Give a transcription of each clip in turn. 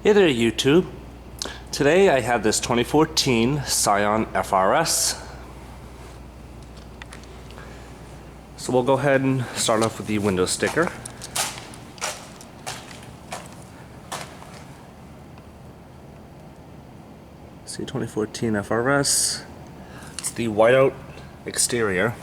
Hey there YouTube. Today I have this 2014 Scion FRS. So we'll go ahead and start off with the window sticker. See, 2014 FRS. It's the whiteout exterior.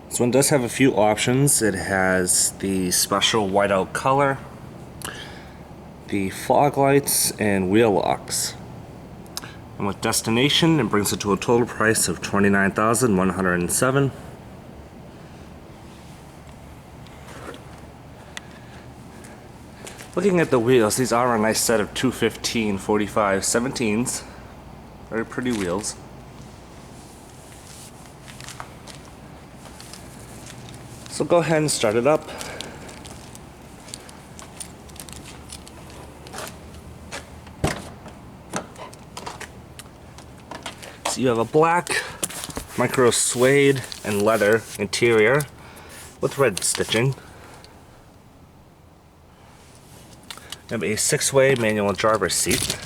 This one does have a few options. It has the special whiteout color, the fog lights, and wheel locks. And with destination, it brings it to a total price of $29,107. Looking at the wheels, these are a nice set of 215 45 17s. Very pretty wheels. So go ahead and start it up. So you have a black micro suede and leather interior with red stitching. You have a 6-way manual driver's seat.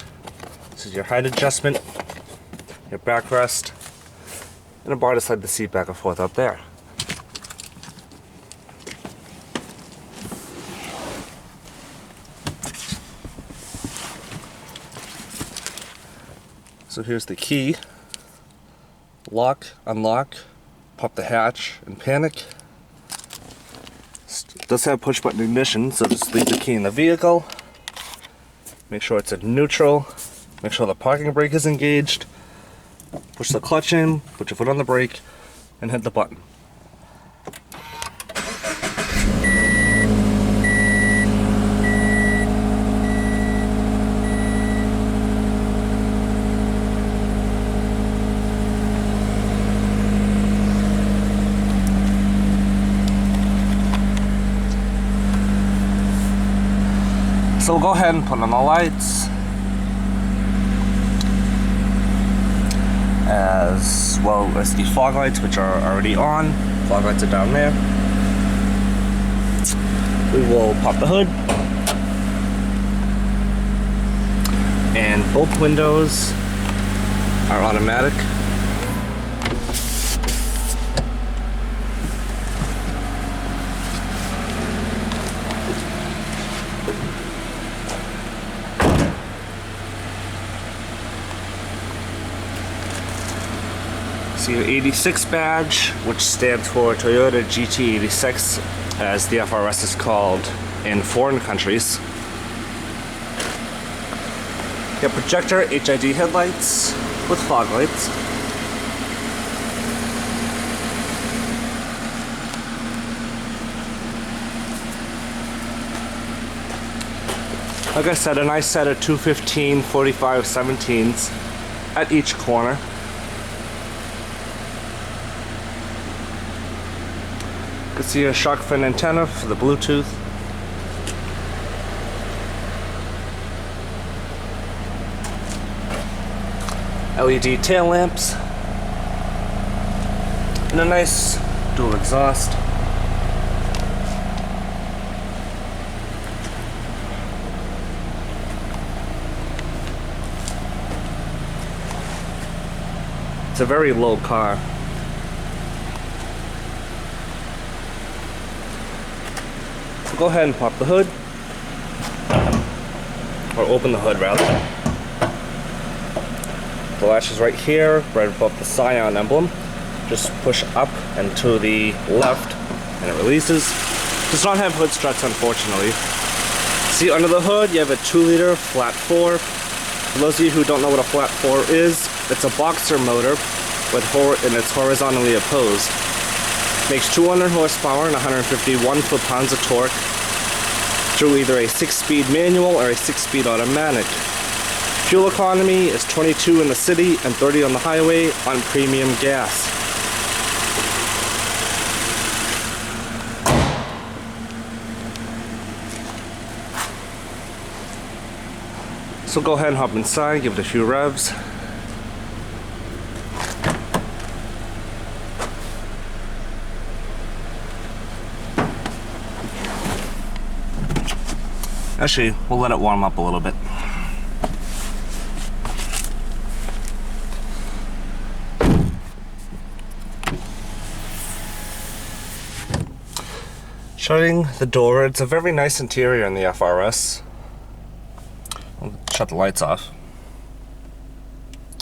This is your height adjustment, your backrest, and a bar to slide the seat back and forth up there. So here's the key. Lock, unlock, pop the hatch, and panic. It does have push button ignition, so just leave the key in the vehicle. Make sure it's in neutral. Make sure the parking brake is engaged. Push the clutch in, put your foot on the brake, and hit the button. So we'll go ahead and put on the lights, as well as the fog lights, which are already on. Fog lights are down there. We will pop the hood, and both windows are automatic. See your 86 badge, which stands for Toyota GT86, as the FRS is called in foreign countries. You have projector HID headlights with fog lights. Like I said, a nice set of 215 45 17s at each corner. You can see a shark fin antenna for the Bluetooth. LED tail lamps. And a nice dual exhaust. It's a very low car. Go ahead and pop the hood, or open the hood rather. The latch is right here, right above the Scion emblem. Just push up and to the left and it releases. Does not have hood struts, unfortunately. See, under the hood you have a 2-liter flat 4. For those of you who don't know what a flat 4 is, it's a boxer motor and it's horizontally opposed. Makes 200 horsepower and 151 foot-pounds of torque through either a 6-speed manual or a 6-speed automatic. Fuel economy is 22 in the city and 30 on the highway on premium gas. So go ahead and hop inside, give it a few revs. Actually, we'll let it warm up a little bit. Shutting the door, it's a very nice interior in the FRS. I'll shut the lights off.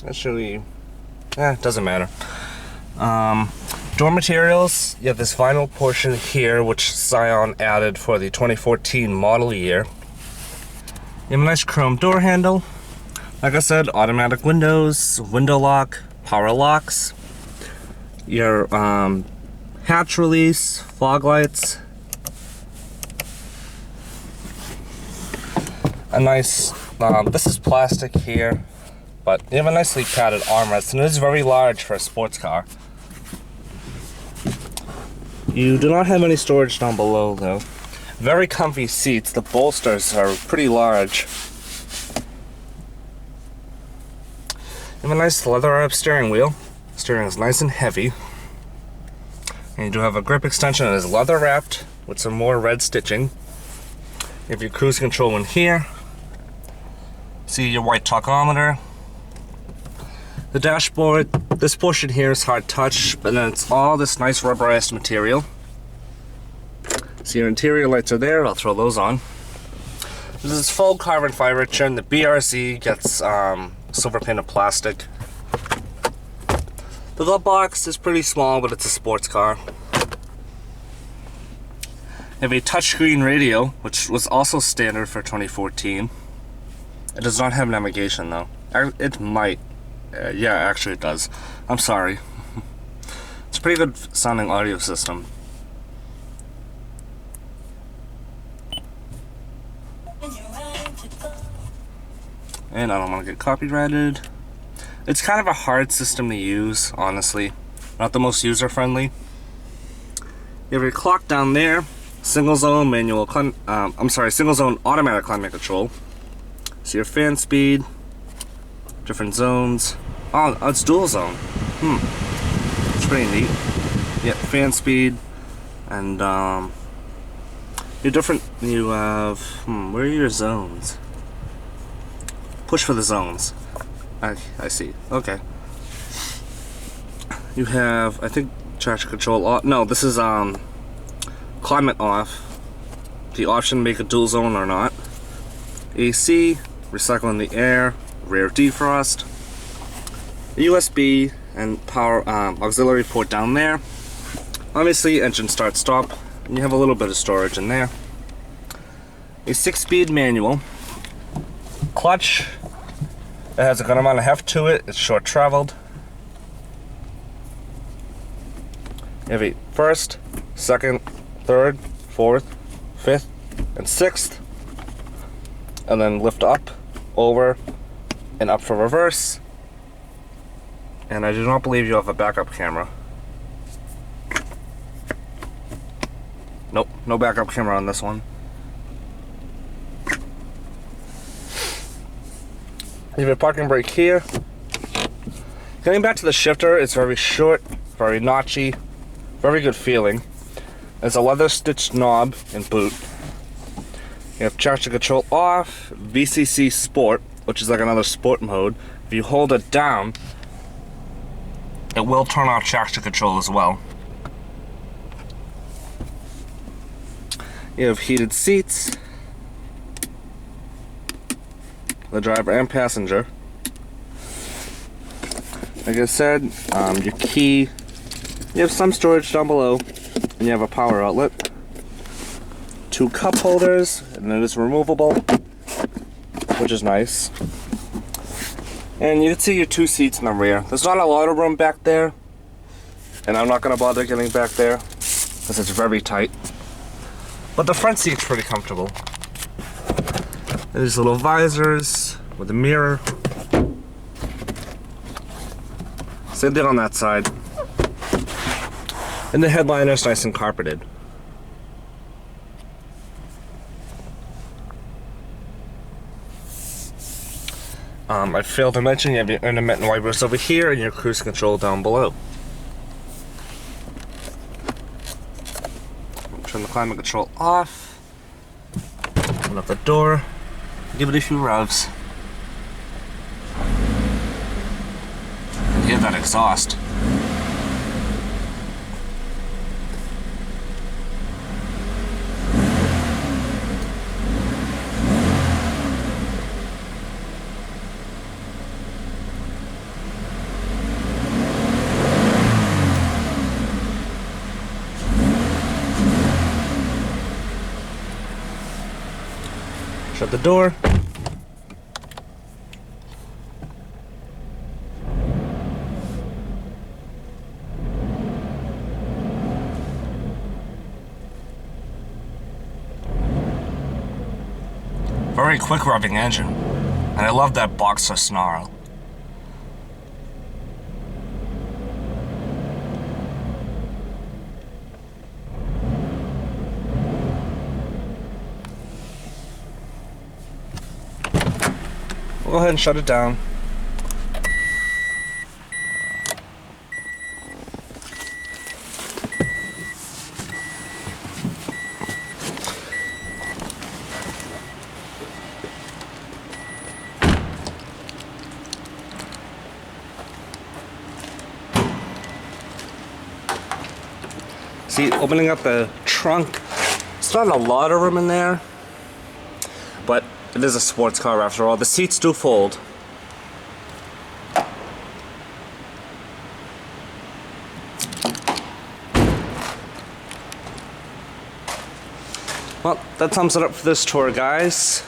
Actually, it doesn't matter. Door materials, you have this vinyl portion here, which Scion added for the 2014 model year. You have a nice chrome door handle. Like I said, automatic windows, window lock, power locks. Your hatch release, fog lights. A nice, this is plastic here, but you have a nicely padded armrest, and it is very large for a sports car. You do not have any storage down below though. Very comfy seats, the bolsters are pretty large. You have a nice leather wrap steering wheel. Steering is nice and heavy. And you do have a grip extension that is leather wrapped with some more red stitching. You have your cruise control in here. See your white tachometer. The dashboard, this portion here is hard touch, but then it's all this nice rubberized material. So your interior lights are there, I'll throw those on. This is full carbon fiber trim. The BRZ gets silver painted plastic. The glove box is pretty small, but it's a sports car. You have a touchscreen radio, which was also standard for 2014. It does not have navigation though. It might. Yeah, actually it does. I'm sorry. It's a pretty good sounding audio system. And I don't want to get copyrighted. It's kind of a hard system to use, honestly. Not the most user friendly. You have your clock down there. Single zone manual, single zone automatic climate control. So your fan speed, different zones. Oh, it's dual zone. It's pretty neat. Yeah, fan speed, and your different. You have where are your zones? Push for the zones. I see. Okay. You have, I think, traction control off. No, this is climate off. The option to make a dual zone or not. AC. Recycling the air, rear defrost, USB and power auxiliary port down there. Obviously engine start stop, and you have a little bit of storage in there. A 6-speed manual. Clutch, it has a good amount of heft to it, it's short traveled. You have a first, second, third, fourth, fifth, and sixth. And then lift up, over, and up for reverse. And I do not believe you have a backup camera. Nope, no backup camera on this one. You have a parking brake here. Getting back to the shifter, it's very short, very notchy, very good feeling. There's a leather stitched knob and boot. You have traction control off, VCC Sport, which is like another sport mode. If you hold it down, it will turn off traction control as well. You have heated seats, the driver and passenger. Like I said, your key, you have some storage down below, and you have a power outlet. 2 cup holders, and it is removable, which is nice. And you can see your 2 seats in the rear. There's not a lot of room back there, and I'm not going to bother getting back there because it's very tight. But the front seat's pretty comfortable. There's little visors with a mirror. Same thing on that side. And the headliner's nice and carpeted. I failed to mention you have your intermittent wipers over here and your cruise control down below. Turn the climate control off. And open up the door, give it a few revs. And hear that exhaust. Shut the door. Very quick revving engine, and I love that boxer snarl. We'll go ahead and shut it down. See, opening up the trunk, it's not a lot of room in there, but it is a sports car after all. The seats do fold. Well, that sums it up for this tour, guys.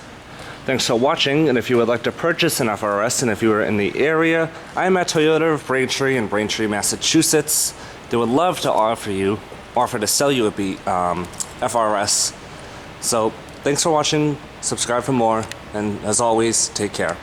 Thanks for watching, and if you would like to purchase an FRS, and if you are in the area, I'm at Toyota of Braintree in Braintree, Massachusetts. They would love to offer to sell you a FRS. So, thanks for watching, subscribe for more, and as always, take care.